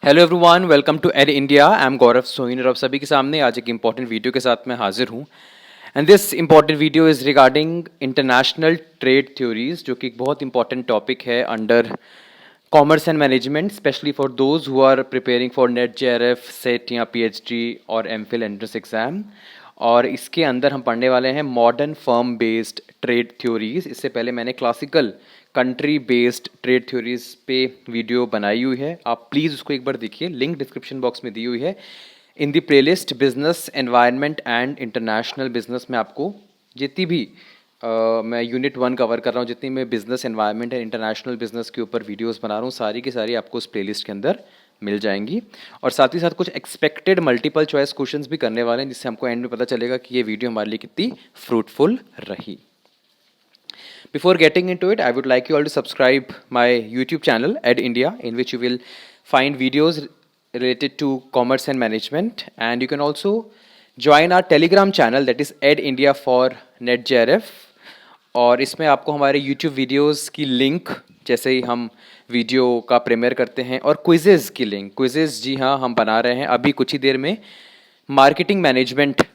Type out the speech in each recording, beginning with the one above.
Hello everyone, welcome to Ed India. I am Gaurav Soin और आप सभी के सामने आज एक इम्पॉर्टेंट वीडियो के साथ मैं हाजिर हूँ। And this important video is regarding international trade theories, जो कि एक बहुत इंपॉर्टेंट टॉपिक है under commerce and management, specially for those who are preparing for NET JRF, SET या पीएचडी और एमफिल एंट्रेंस एग्जाम। और इसके अंदर हम पढ़ने वाले हैं modern firm based trade theories. इससे पहले मैंने classical country based trade theories पे वीडियो बनाई हुई है, आप प्लीज़ उसको एक बार देखिए, लिंक डिस्क्रिप्शन बॉक्स में दी हुई है। In the playlist business environment and international business में आपको जितनी भी मैं यूनिट 1 कवर कर रहा हूँ, जितनी मैं business environment and international business के ऊपर वीडियोस बना रहा हूँ, सारी की सारी आपको उस प्लेलिस्ट के अंदर मिल जाएंगी। और साथ ही साथ कुछ एक्सपेक्टेड मल्टीपल चॉइस क्वेश्चंस भी करने वाले हैं, जिससे हमको एंड में पता चलेगा कि ये वीडियो हमारे लिए कितनी फ्रूटफुल रही। Before getting into it, I would like you all to subscribe my YouTube channel, Ed India, in which you will find videos related to commerce and management. And you can also join our Telegram channel, that is Ed India for NetJRF. और इसमें आपको हमारे YouTube videos की link, जैसे ही हम video का premiere करते हैं, और क्विजेज़ की लिंक, क्विजेज़ जी हाँ हम बना रहे हैं अभी कुछ ही देर में। मार्केटिंग मैनेजमेंट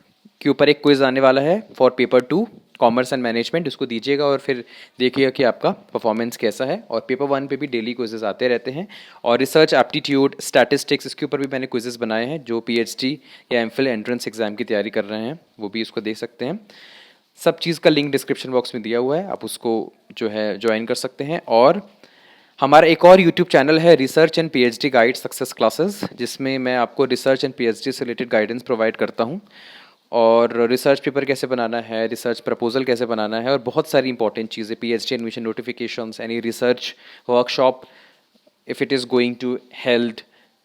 के ऊपर एक क्विज आने वाला है for paper 2 commerce and management, उसको दीजिएगा और फिर देखिएगा कि आपका परफॉर्मेंस कैसा है। और पेपर 1 पे भी डेली क्विजेज आते रहते हैं। और रिसर्च एप्टीट्यूड, स्टैटिस्टिक्स, इसके ऊपर भी मैंने क्विजेज बनाए हैं। जो पीएचडी या एमफिल एंट्रेंस एग्जाम की तैयारी कर रहे हैं वो भी उसको देख सकते हैं। सब चीज़ का लिंक डिस्क्रिप्शन बॉक्स में दिया हुआ है, आप उसको जो है ज्वाइन कर सकते हैं। और हमारा एक और यूट्यूब चैनल है research and PhD guide success classes, जिसमें मैं आपको रिसर्च एंड पीएचडी से रिलेटेड गाइडेंस प्रोवाइड करता हूँ। और रिसर्च पेपर कैसे बनाना है, रिसर्च प्रपोजल कैसे बनाना है, और बहुत सारी इंपॉर्टेंट चीज़ें, PhD admission notifications, any research workshop if it is going to held,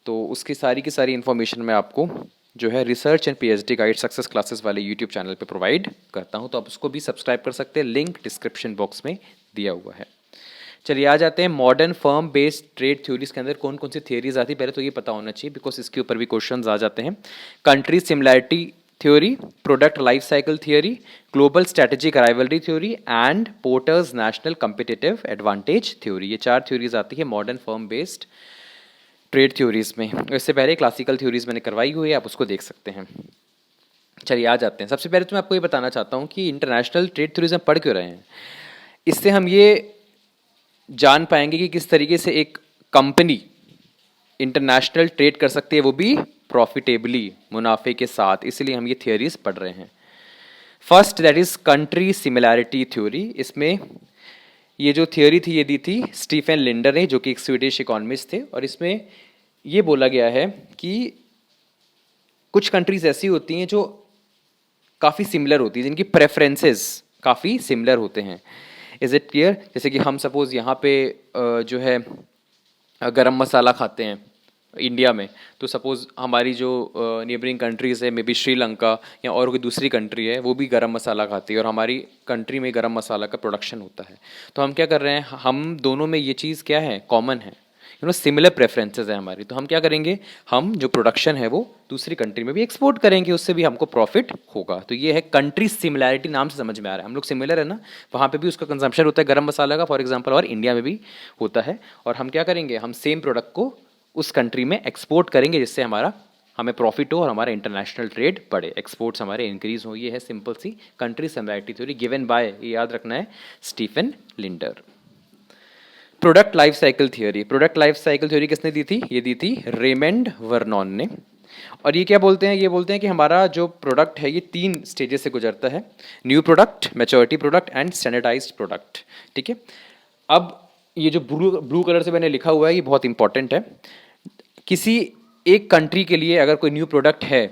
तो उसकी सारी की सारी इन्फॉर्मेशन मैं आपको जो है research and PhD guide success classes वाले यूट्यूब चैनल पे प्रोवाइड करता हूँ। तो आप उसको भी सब्सक्राइब कर सकते हैं, लिंक डिस्क्रिप्शन बॉक्स में दिया हुआ है। चलिए आ जाते हैं modern firm based trade theories के अंदर कौन कौन सी थियरीज आती है, पहले तो ये पता होना चाहिए, बिकॉज इसके ऊपर भी क्वेश्चंस आ जाते हैं। Country similarity theory, product life cycle theory, global strategic rivalry theory and porters national competitive advantage theory, ये 4 थ्योरीज आती है modern firm based trade theories में। इससे पहले क्लासिकल थ्योरीज मैंने करवाई हुई है, आप उसको देख सकते हैं। चलिए आ जाते हैं। सबसे पहले तो मैं आपको ये बताना चाहता हूँ कि इंटरनेशनल ट्रेड थ्योरीज हम पढ़ क्यों रहे हैं। इससे हम ये जान पाएंगे कि किस तरीके से एक कंपनी इंटरनेशनल ट्रेड कर सकती है, वो भी प्रॉफिटेबली, मुनाफे के साथ। इसलिए हम ये थियरीज पढ़ रहे हैं। First, that is country similarity theory. इसमें ये जो थियरी थी ये दी थी स्टीफन लिंडर ने, जो कि एक स्वीडिश इकोनॉमिस्ट थे। और इसमें ये बोला गया है कि कुछ कंट्रीज ऐसी होती हैं जो काफ़ी सिमिलर होती है, जिनकी प्रेफरेंसेस काफ़ी सिमिलर होते हैं। Is it clear? जैसे कि हम सपोज़ यहाँ पे जो है गरम मसाला खाते हैं इंडिया में, तो सपोज़ हमारी जो नेबरिंग कंट्रीज़ है, मे बी श्रीलंका या और कोई दूसरी कंट्री है, वो भी गरम मसाला खाती है और हमारी कंट्री में गरम मसाला का प्रोडक्शन होता है। तो हम क्या कर रहे हैं, हम दोनों में ये चीज़ क्या है, कॉमन है, सिमिलर प्रेफरेंसेस है हमारी। तो हम क्या करेंगे, हम जो प्रोडक्शन है वो दूसरी कंट्री में भी एक्सपोर्ट करेंगे, उससे भी हमको प्रॉफिट होगा। तो ये है कंट्री सिमिलैरिटी, नाम से समझ में आ रहा है, हम लोग सिमिलर है ना, वहाँ पे भी उसका कंजम्पशन होता है गर्म मसाला का, फॉर एग्जांपल, और इंडिया में भी होता है। और हम क्या करेंगे, हम सेम प्रोडक्ट को उस कंट्री में एक्सपोर्ट करेंगे, जिससे हमें प्रॉफिट हो और हमारा इंटरनेशनल ट्रेड बढ़े, एक्सपोर्ट्स हमारे इंक्रीज हो। ये है सिंपल सी country similarity theory, given by, ये याद रखना है, Staffan Linder. Product life cycle theory, product life cycle theory किसने दी थी, ये दी थी रेमंड वर्नॉन ने। और ये क्या बोलते हैं, ये बोलते हैं कि हमारा जो प्रोडक्ट है ये 3 स्टेजेस से गुजरता है, new product, maturity product and standardized product. ठीक है, अब ये जो ब्लू ब्लू कलर से मैंने लिखा हुआ है ये बहुत इंपॉर्टेंट है। किसी एक कंट्री के लिए अगर कोई न्यू प्रोडक्ट है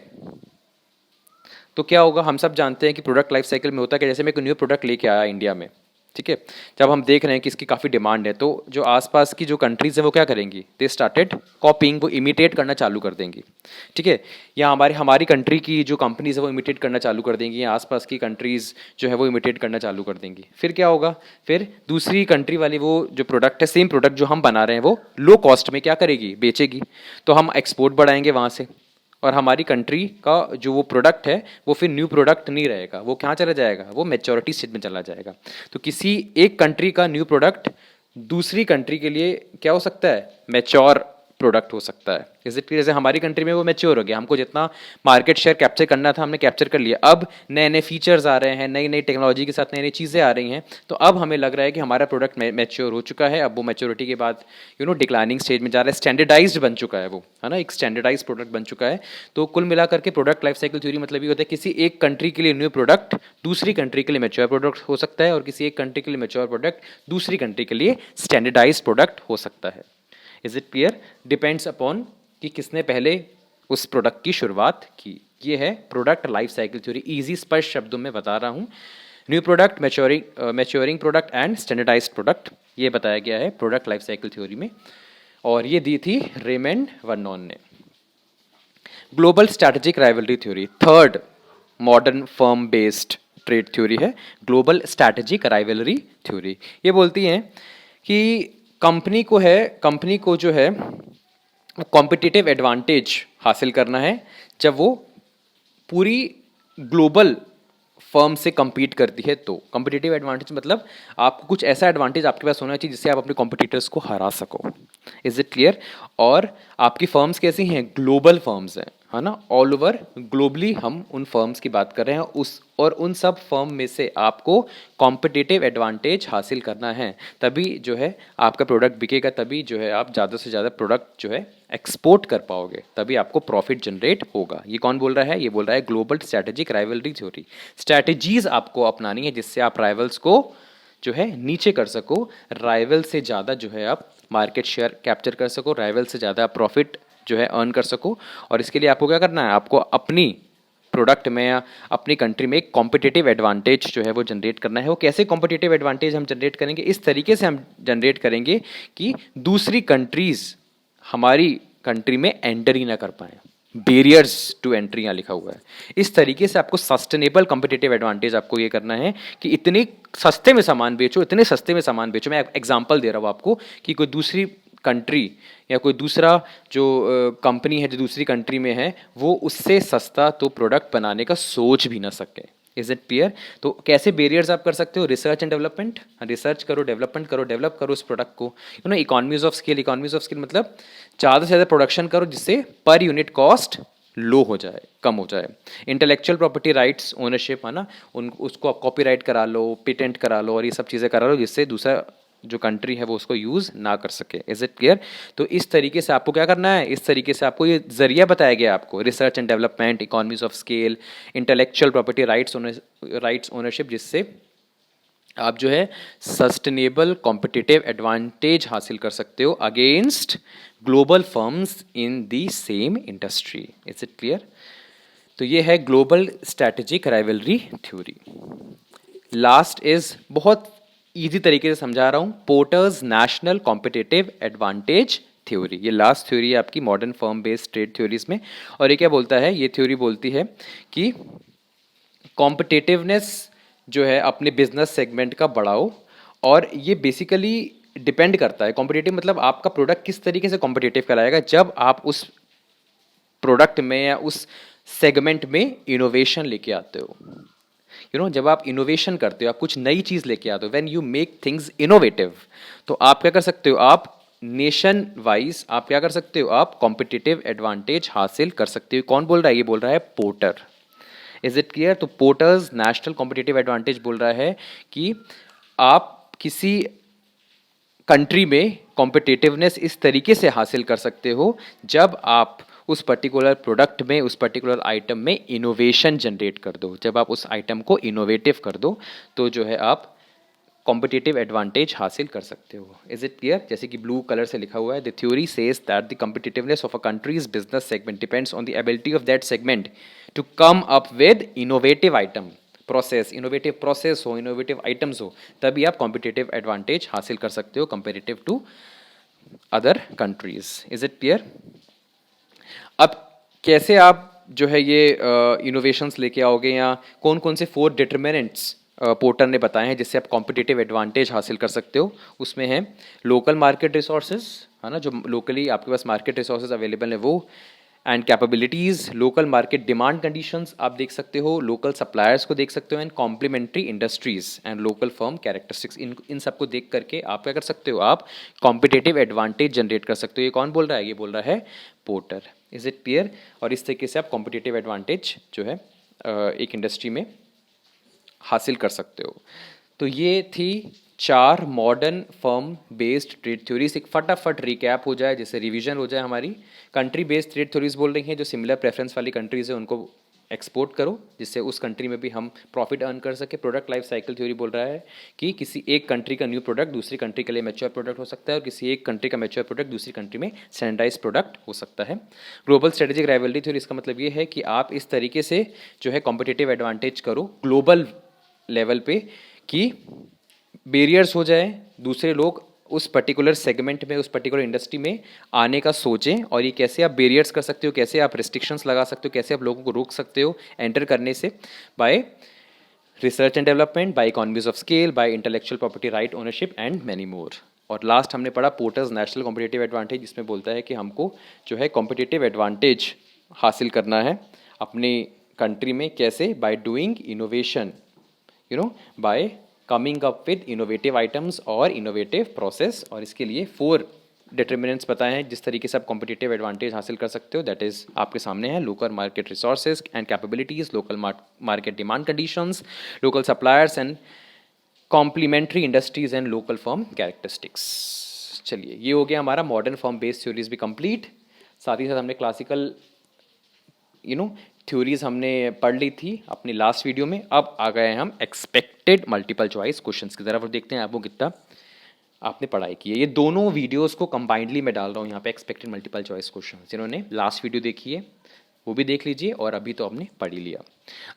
तो क्या होगा, हम सब जानते हैं कि प्रोडक्ट लाइफ साइकिल में होता है कि जैसे मैं कोई न्यू प्रोडक्ट लेके आया इंडिया में, ठीक है, जब हम देख रहे हैं कि इसकी काफ़ी डिमांड है, तो जो आसपास की जो कंट्रीज़ है वो क्या करेंगी, दे स्टार्टेड कॉपिंग, वो इमिटेट करना चालू कर देंगी। ठीक है, या हमारी कंट्री की जो कंपनीज है वो इमिटेट करना चालू कर देंगी, या आसपास की कंट्रीज़ जो है वो इमिटेट करना चालू कर देंगी। फिर क्या होगा, फिर दूसरी कंट्री वाली वो जो प्रोडक्ट है, सेम प्रोडक्ट जो हम बना रहे हैं, वो लो कॉस्ट में क्या करेगी, बेचेगी। तो हम एक्सपोर्ट बढ़ाएंगे वहाँ से, और हमारी कंट्री का जो वो प्रोडक्ट है वो फिर न्यू प्रोडक्ट नहीं रहेगा, वो कहाँ चला जाएगा, वो मैच्योरिटी स्टेज में चला जाएगा। तो किसी एक कंट्री का न्यू प्रोडक्ट दूसरी कंट्री के लिए क्या हो सकता है, मैच्योर प्रोडक्ट हो सकता है। इज इट, जैसे हमारी कंट्री में वो मैच्योर हो गया, हमको जितना मार्केट शेयर कैप्चर करना था हमने कैप्चर कर लिया, अब नए नए फीचर्स आ रहे हैं, नई नई टेक्नोलॉजी के साथ नई नई चीज़ें आ रही हैं, तो अब हमें लग रहा है कि हमारा प्रोडक्ट मैच्योर हो चुका है। अब वो मैच्योरिटी के बाद डिक्लाइनिंग स्टेज में जा रहा है, स्टैंडर्डाइज्ड बन चुका है वो, है ना, एक स्टैंडर्डाइज प्रोडक्ट बन चुका है। तो कुल मिलाकर के प्रोडक्ट लाइफ साइकिल थ्योरी मतलब ये होता है किसी एक कंट्री के लिए न्यू प्रोडक्ट दूसरी कंट्री के लिए मैच्योर प्रोडक्ट हो सकता है, और किसी एक कंट्री के लिए मैच्योर प्रोडक्ट दूसरी कंट्री के लिए स्टैंडर्डाइज प्रोडक्ट हो सकता है। Is it clear? Depends upon कि किसने पहले उस प्रोडक्ट की शुरुआत की। ये है product life cycle theory, easy स्पष्ट शब्दों में बता रहा हूँ। New product, maturing product and standardized product, ये बताया गया है प्रोडक्ट लाइफ साइकिल थ्योरी में, और ये दी थी रेमंड वर्नॉन ने। Global strategic rivalry theory, third modern firm based trade theory है ग्लोबल स्ट्रैटेजिक राइवलरी थ्योरी। ये बोलती है कि कंपनी को जो है कॉम्पिटिटिव एडवांटेज हासिल करना है जब वो पूरी ग्लोबल फर्म से compete करती है। तो कॉम्पिटिटिव एडवांटेज मतलब आपको कुछ ऐसा एडवांटेज आपके पास होना चाहिए जिससे आप अपने कॉम्पिटिटर्स को हरा सको। Is it clear? और आपकी फर्म्स कैसी हैं? ग्लोबल फर्म्स हैं, है ना, ऑल ओवर ग्लोबली हम उन फर्म्स की बात कर रहे हैं, उन सब फर्म में से आपको कॉम्पिटिटिव एडवांटेज हासिल करना है, तभी जो है आपका प्रोडक्ट बिकेगा, तभी जो है आप ज़्यादा से ज़्यादा प्रोडक्ट जो है एक्सपोर्ट कर पाओगे, तभी आपको प्रॉफिट जनरेट होगा। ये कौन बोल रहा है? ये बोल रहा है global strategic rivalry theory. Strategies आपको अपनानी है जिससे आप राइवल्स को जो है नीचे कर सको, राइवल से ज़्यादा जो है आप मार्केट शेयर कैप्चर कर सको, राइवल से ज़्यादा प्रॉफिट जो है अर्न कर सको। और इसके लिए आपको क्या करना है? आपको अपनी प्रोडक्ट में या अपनी कंट्री में एक कॉम्पिटिटिव एडवांटेज जो है वो जनरेट करना है। वो कैसे कॉम्पिटिटिव एडवांटेज हम जनरेट करेंगे? इस तरीके से हम जनरेट करेंगे कि दूसरी कंट्रीज हमारी कंट्री में एंटर ही ना कर पाए। बैरियर्स टू एंट्री यहाँ लिखा हुआ है। इस तरीके से आपको सस्टेनेबल कॉम्पिटिटिव एडवांटेज आपको ये करना है कि इतने सस्ते में सामान बेचो, इतने सस्ते में सामान बेचो। मैं एग्जांपल दे रहा हूँ आपको कि कोई दूसरी कंट्री या कोई दूसरा जो कंपनी है जो दूसरी कंट्री में है, वो उससे सस्ता तो प्रोडक्ट बनाने का सोच भी ना सके। Is it clear? तो कैसे बैरियर्स आप कर सकते हो? रिसर्च एंड डेवलपमेंट, रिसर्च करो, डेवलपमेंट करो, डेवलप करो उस प्रोडक्ट को। Economies of scale, economies of scale मतलब ज़्यादा से ज़्यादा प्रोडक्शन करो जिससे पर यूनिट कॉस्ट लो हो जाए, कम हो जाए। इंटेलेक्चुअल प्रॉपर्टी राइट्स ओनरशिप, है ना, उसको आप कॉपीराइट करा लो, पेटेंट करा लो, और ये सब चीज़ें करा लो जिससे दूसरा जो कंट्री है वो उसको यूज़ ना कर सके। Is it clear? तो इस तरीके से आपको क्या करना है? इस तरीके से आपको ये जरिया बताया गया आपको, research and development, economies of scale, intellectual property rights ownership, जिससे आप जो है सस्टेनेबल कॉम्पिटिटिव एडवांटेज हासिल कर सकते हो against global firms in the same industry. Is it clear? तो ये है global strategic rivalry theory. Last is बहुत इजी तरीके से समझा रहा हूँ, porters national competitive advantage theory. ये लास्ट थ्योरी है आपकी modern firm based trade theories में। और ये क्या बोलता है? ये थ्योरी बोलती है कि कॉम्पिटिटिवनेस जो है अपने बिजनेस सेगमेंट का बढ़ाओ, और ये बेसिकली डिपेंड करता है, कॉम्पिटिटिव मतलब आपका प्रोडक्ट किस तरीके से कॉम्पिटिटिव कराएगा जब आप उस प्रोडक्ट में या उस सेगमेंट में इनोवेशन लेके आते हो। जब आप इनोवेशन करते हो, आप कुछ नई चीज लेके आते हो, when you make things innovative, तो आप क्या कर सकते हो? आप नेशन वाइज आप क्या कर सकते हो? आप कॉम्पिटिटिव एडवांटेज हासिल कर सकते हो। कौन बोल रहा है? ये बोल रहा है पोर्टर। Is it clear? तो पोर्टर्स नेशनल कॉम्पिटिटिव एडवांटेज बोल रहा है कि आप किसी कंट्री में कॉम्पिटिटिवनेस इस तरीके से हासिल कर सकते हो जब आप उस पर्टिकुलर प्रोडक्ट में, उस पर्टिकुलर आइटम में इनोवेशन जनरेट कर दो। जब आप उस आइटम को इनोवेटिव कर दो तो जो है आप कॉम्पिटिटिव एडवांटेज हासिल कर सकते हो। Is it clear? जैसे कि ब्लू कलर से लिखा हुआ है, the theory says that the competitiveness of a country's business segment depends on the ability of that segment to come up with innovative item process. Innovative process हो, innovative items हो, तभी आप competitive advantage हासिल कर सकते हो comparative to other countries. Is it clear? अब कैसे आप जो है ये इनोवेशंस लेके आओगे, या कौन कौन से 4 डिटरमिनेंट्स पोर्टर ने बताए हैं जिससे आप कॉम्पिटिटिव एडवांटेज हासिल कर सकते हो। उसमें है लोकल मार्केट रिसोर्सेज, है ना, जो लोकली आपके पास मार्केट रिसोर्सेज अवेलेबल है वो, and capabilities, local market demand conditions आप देख सकते हो, लोकल सप्लायर्स को देख सकते हो, and complementary industries and local firm characteristics, इन सबको देख करके आप क्या कर सकते हो, आप कॉम्पिटेटिव एडवांटेज जनरेट कर सकते हो। ये कौन बोल रहा है? ये बोल रहा है पोर्टर। Is it clear? और इस तरीके से आप कॉम्पिटेटिव एडवांटेज जो है एक इंडस्ट्री में हासिल कर सकते हो। तो ये थी 4 modern firm based trade theories. एक फटाफट रिकैप हो जाए, जैसे रिवीजन हो जाए हमारी। कंट्री बेस्ड ट्रेड थ्योरीज बोल रही हैं, जो सिमिलर प्रेफरेंस वाली कंट्रीज है उनको एक्सपोर्ट करो, जिससे उस कंट्री में भी हम प्रॉफिट अर्न कर सके। प्रोडक्ट लाइफ साइकिल थ्योरी बोल रहा है कि किसी एक कंट्री का न्यू प्रोडक्ट दूसरी कंट्री के लिए मैच्योर प्रोडक्ट हो सकता है, और किसी एक कंट्री का मैच्योर प्रोडक्ट दूसरी कंट्री में स्टैंडर्डाइज प्रोडक्ट हो सकता है। ग्लोबल स्ट्रेटेजिक राइवलरी थ्योरी, इसका मतलब ये है कि आप इस तरीके से जो है कॉम्पिटेटिव एडवांटेज करो ग्लोबल लेवल पे कि बैरियर्स हो जाए, दूसरे लोग उस पर्टिकुलर सेगमेंट में, उस पर्टिकुलर इंडस्ट्री में आने का सोचें, और ये कैसे आप बैरियर्स कर सकते हो, कैसे आप रिस्ट्रिक्शंस लगा सकते हो, कैसे आप लोगों को रोक सकते हो एंटर करने से, by research and development, by economies of scale, by intellectual property right ownership and many more. और लास्ट हमने पढ़ा पोर्टर्स नेशनल कॉम्पिटेटिव एडवांटेज, जिसमें बोलता है कि हमको जो है कॉम्पिटेटिव एडवांटेज हासिल करना है अपनी कंट्री में, कैसे? By doing innovation, bye coming up with innovative items और इनोवेटिव प्रोसेस। और इसके लिए 4 डिटर्मिनेंट्स बताए हैं जिस तरीके से आप कॉम्पिटिटिव एडवांटेज हासिल कर सकते हो। दैट इज आपके सामने है local market resources and capabilities, local market demand conditions, local suppliers and complementary industries and local firm characteristics. चलिए, ये हो गया हमारा मॉडर्न फर्म बेस्ड थ्योरीज भी कंप्लीट। साथ ही साथ हमने क्लासिकल थ्योरीज हमने पढ़ ली थी अपनी लास्ट वीडियो में। अब आ गए हम एक्सपेक्टेड मल्टीपल चॉइस क्वेश्चंस की तरफ और देखते हैं आपको कितना आपने पढ़ाई की है। ये दोनों वीडियोस को कंबाइंडली मैं डाल रहा हूँ यहाँ पे, एक्सपेक्टेड मल्टीपल चॉइस क्वेश्चन। जिन्होंने लास्ट वीडियो देखी है वो भी देख लीजिए, और अभी तो आपने पढ़ ही लिया।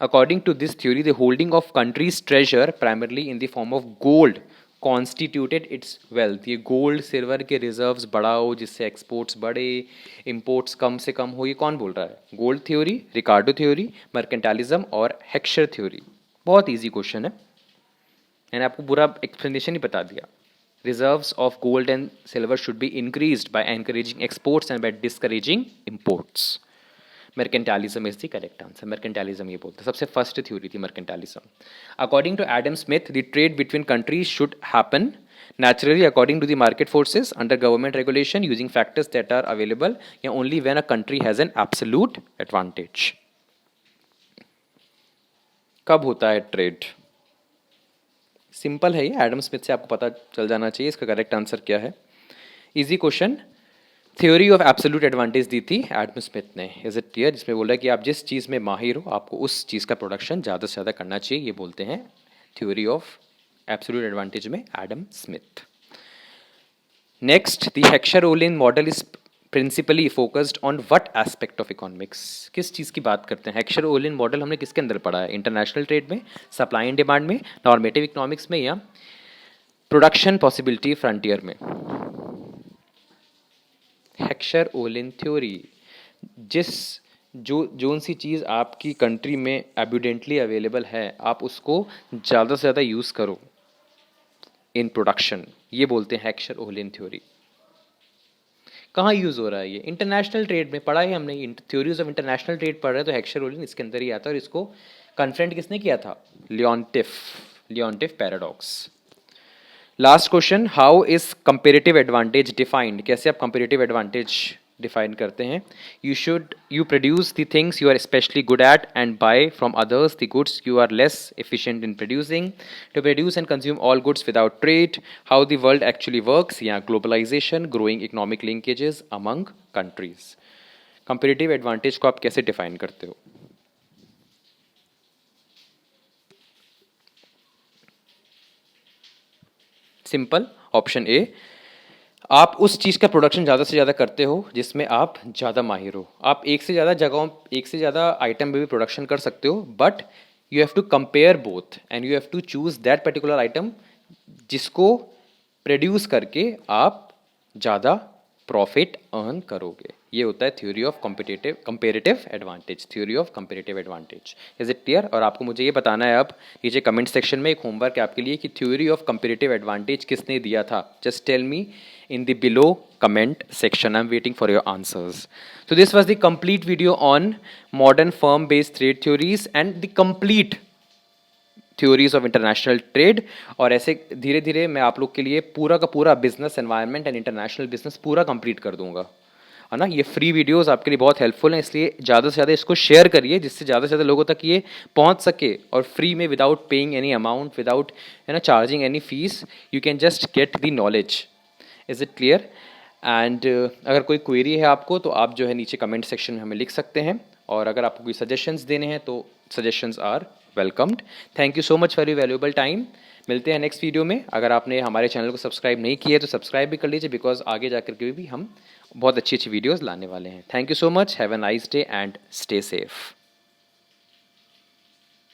According to this theory, the holding of country's treasure primarily in the form of gold constituted its wealth. ये गोल्ड सिल्वर के रिजर्व्स बढ़ाओ जिससे एक्सपोर्ट्स बढ़े, इंपोर्ट्स कम से कम हो। ये कौन बोल रहा है? Gold theory, Ricardo theory, mercantilism और हेक्सर थ्योरी। बहुत इजी क्वेश्चन है, मैंने आपको पूरा एक्सप्लेनेशन ही बता दिया। Reserves of gold and silver should be increased by encouraging exports and by discouraging imports. Mercantilism is the correct answer. Mercantilism ये बोलते हैं, सबसे फर्स्ट थ्योरी थी mercantilism. According to Adam Smith, the trade between countries should happen naturally according to the market forces under government regulation using factors that are available, या only when a country has an absolute advantage। कब होता है trade? Simple है ये, Adam Smith से आपको पता चल जाना चाहिए इसका करेक्ट आंसर क्या है। Easy question. Theory of absolute advantage दी थी एडम स्मिथ ने, इज इट क्लियर? जिसमें बोला कि आप जिस चीज़ में माहिर हो आपको उस चीज़ का प्रोडक्शन ज़्यादा से ज़्यादा करना चाहिए। ये बोलते हैं थ्योरी ऑफ एब्सोल्यूट एडवांटेज में Adam Smith. Next, the Heckscher-Olin model is principally focused on what aspect of economics? किस चीज़ की बात करते हैं? हेक्सर-ओलिन मॉडल हमने किसके अंदर पढ़ा है? इंटरनेशनल ट्रेड में, सप्लाई एंड डिमांड में, नॉर्मेटिव इकोनॉमिक्स में, या प्रोडक्शन पॉसिबिलिटी फ्रंटियर में? हेक्सर-ओलिन थ्योरी, जोन सी चीज़ आपकी कंट्री में एब्यूडेंटली अवेलेबल है आप उसको ज़्यादा से ज़्यादा यूज़ करो इन प्रोडक्शन। ये बोलते हैं हेक्सर-ओलिन थ्योरी। कहाँ यूज़ हो रहा है ये? इंटरनेशनल ट्रेड में पढ़ा है हमने, थ्योरीज ऑफ इंटरनेशनल ट्रेड पढ़ रहे हैं तो हेक्सर-ओलिन इसके अंदर ही आता है। और इसको कन्फ्रंट किसने किया था? Leontief paradox. Last question, how is comparative advantage defined? कैसे आप कंपेरेटिव एडवांटेज डिफाइन करते हैं? You produce the things you are specially good at and buy from others the goods you are less efficient in producing. To produce and consume all goods without trade. How the world actually works, या globalisation, growing economic linkages among countries. Comparative advantage को आप कैसे define करते हो? Simple, option A, आप उस चीज़ का production ज़्यादा से ज़्यादा करते हो जिसमें आप ज़्यादा माहिर हो। आप एक से ज़्यादा जगहों, एक से ज़्यादा आइटम में भी प्रोडक्शन कर सकते हो, but you have to compare both and you have to choose that particular item जिसको प्रोड्यूस करके आप ज़्यादा प्रॉफिट अर्न करोगे। ये होता है theory of comparative advantage, theory of comparative advantage. Is it clear? और आपको मुझे ये बताना है अब नीचे कमेंट सेक्शन में, एक होमवर्क है आपके लिए, कि थ्योरी ऑफ कंपेरेटिव एडवांटेज किसने दिया था। Just tell me in the below comment section. I'm waiting for your answers. So this was the complete video on modern firm based trade theories and the complete theories of international trade. और ऐसे धीरे धीरे मैं आप लोग के लिए पूरा का पूरा business environment and international business पूरा कंप्लीट कर दूंगा, है ना। ये फ्री वीडियोस आपके लिए बहुत हेल्पफुल हैं, इसलिए ज़्यादा से ज़्यादा इसको शेयर करिए जिससे ज़्यादा से ज़्यादा लोगों तक ये पहुंच सके, और फ्री में, without paying any amount, without charging any fees, you can just get the knowledge. Is it clear? And अगर कोई क्वेरी है आपको तो आप जो है नीचे कमेंट सेक्शन में हमें लिख सकते हैं, और अगर आपको कोई सजेशंस देने हैं तो suggestions are welcomed. Thank you so much for your valuable time. मिलते हैं नेक्स्ट वीडियो में। अगर आपने हमारे चैनल को सब्सक्राइब नहीं किया है तो सब्सक्राइब भी कर लीजिए, बिकॉज आगे जाकर के भी हम बहुत अच्छी अच्छी वीडियोज़ लाने वाले हैं। Thank you so much, have a nice day and stay safe.